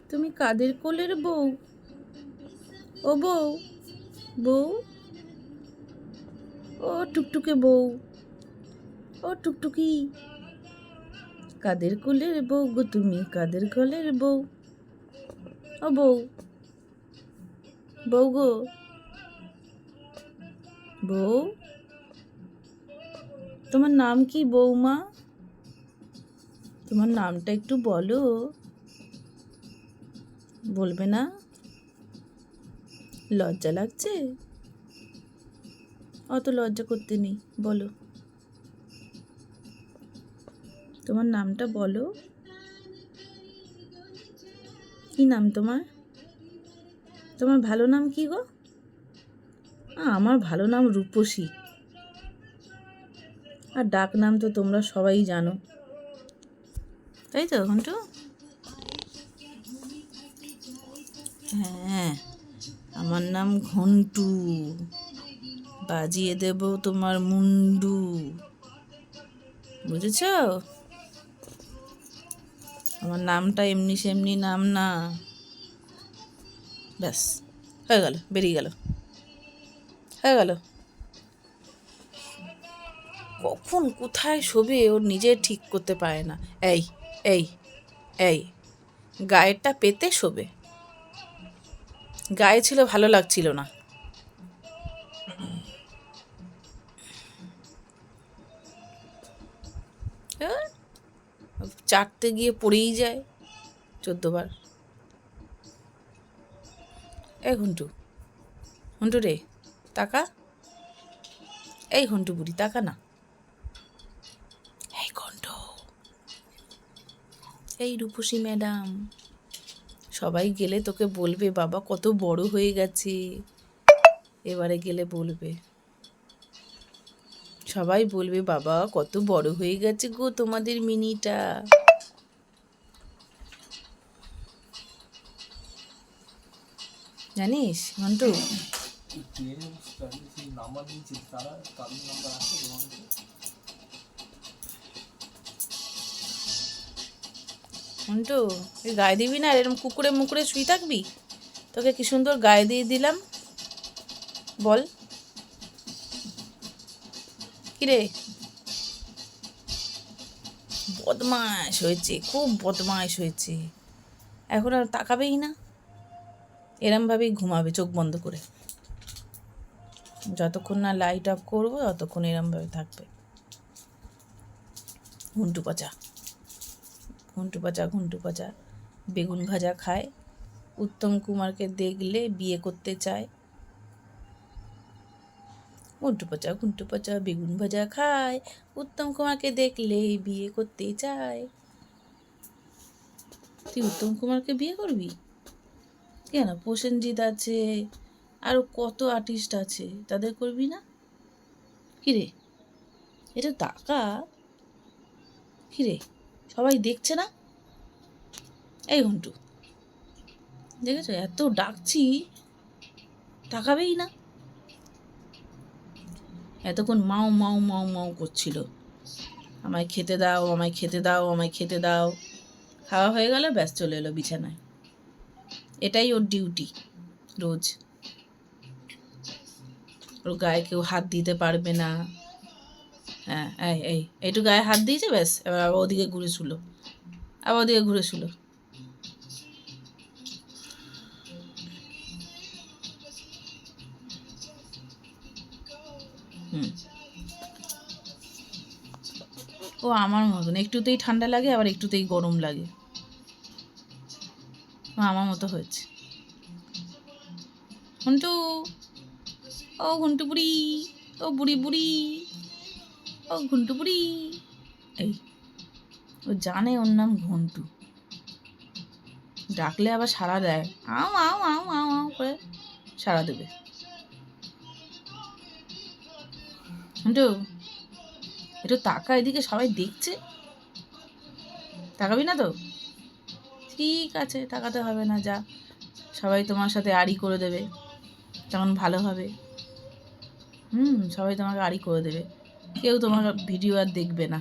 তুমি কাদের কোলের বউ? ও বউ, বউ, ও টুকটুকে বউ, ও টুকটুকি, কাদের কোলের বউ গো তুমি, কাদের কোলের বউ? ও বউ, বউ গো, বউ, তোমার নাম কি বৌমা? তোমার নামটা একটু বলো। বলবে না? লজ্জা লাগছে? অত লজ্জা করতে নেই, বলো। তোমার নামটা বলো। কি নাম তোমার? তোমার ভালো নাম কি গো? আমার ভালো নাম রূপসী। আর ডাক নাম তো তোমরা সবাই জানো, তাই তো ঘন্টু? হ্যাঁ, আমার নাম ঘন্টু। বাজিয়ে দেব তোমার মুন্ডু, বুঝেছ? আমার নামটা এমনি সেমনি নাম না। ব্যাস, হয়ে গেল, বেরিয়ে গেল, হয়ে গেল। কখন কোথায় শোবে ওর নিজে ঠিক করতে পারে না। এই এই এই, গায়েরটা পেতে শোবে। গায়ে ছিল, ভালো লাগছিল না। চাটতে গিয়ে পড়েই যায় 14 বার। এই ঘন্টু, ঘন্টু রে, তাকা। এই ঘন্টু বুড়ি, তাকা না। এই ঘন্টু, এই রূপসী ম্যাডাম, সবাই গেলে তোকে বলবে বাবা কত বড় হয়ে গেছে। এবারে গেলে বলবে, সবাই বলবে বাবা কত বড় হয়ে গেছে গো তোমাদের মিনিটা। জানিস মন্টু? মন্টু, তুই গায়ে দিবি না? এরকম কুকুরে মুকুরে শুয়ে থাকবি? তোকে কি সুন্দর গায়ে দিয়ে দিলাম, বল। কিরে, বদমাশ হয়েছে, খুব বদমাশ হয়েছে। এখন আর তাকাবেই না, এরমভাবেই ঘুমাবে চোখ বন্ধ করে। যতক্ষণ না লাইট অফ করবো ততক্ষণ এরমভাবে থাকবে। ঘুন্টু পচা, ঘুন্টু পচা, ঘুন্টু পচা। বেগুন ভাজা খায়, উত্তম কুমারকে দেখলে বিয়ে করতে চায়। ঘুন্টু পচা, ঘুন্টু পচা, বেগুন ভাজা খায়, উত্তম কুমারকে দেখলে বিয়ে করতে চায়। তুই উত্তম কুমারকে বিয়ে করবি কেন? প্রসেনজিৎ আছে, আরও কত আর্টিস্ট আছে, তাদের করবি না? কিরে, এটা টাকা। কিরে, সবাই দেখছে না? এই ঘন্টু, দেখেছো এত ডাকছি, তাকাবেই না। এতক্ষণ মাও মাও মাও মাও করছিল, আমায় খেতে দাও, আমায় খেতে দাও, আমায় খেতে দাও। খাওয়া হয়ে গেল, ব্যাস চলে এলো বিছানায়। এটাই ওর ডিউটি রোজ। ওর গায়ে কেউ হাত দিতে পারবে না। হ্যাঁ, এই একটু গায়ে হাত দিয়েছে, ব্যাস এবার আবার ওদিকে ঘুরে শুলো, আবার ওদিকে ঘুরে শুলো। ও আমার মতন, একটুতেই ঠান্ডা লাগে আবার একটুতেই গরম লাগে। ও আমার মতো হয়েছে। ঘন্টু, ও ঘন্টু বুড়ি, ও বুড়ি বুড়ি, ও ঘন্টু বুড়ি। এই, ও জানে ওর নাম ঘন্টু, ডাকলে আবার সাড়া দেয়, আও আও আও আও আও করে সাড়া দেবে। ঘন্টু, একটু তাকা এদিকে, সবাই দেখছে। তাকাবি না তো? ঠিক আছে, তাকাতে হবে না, যা। সবাই তোমার সাথে আড়ি করে দেবে, তখন ভালো হবে। সবাই তোমাকে আড়ি করে দেবে, কেউ তোমার ভিডিও আর দেখবে না।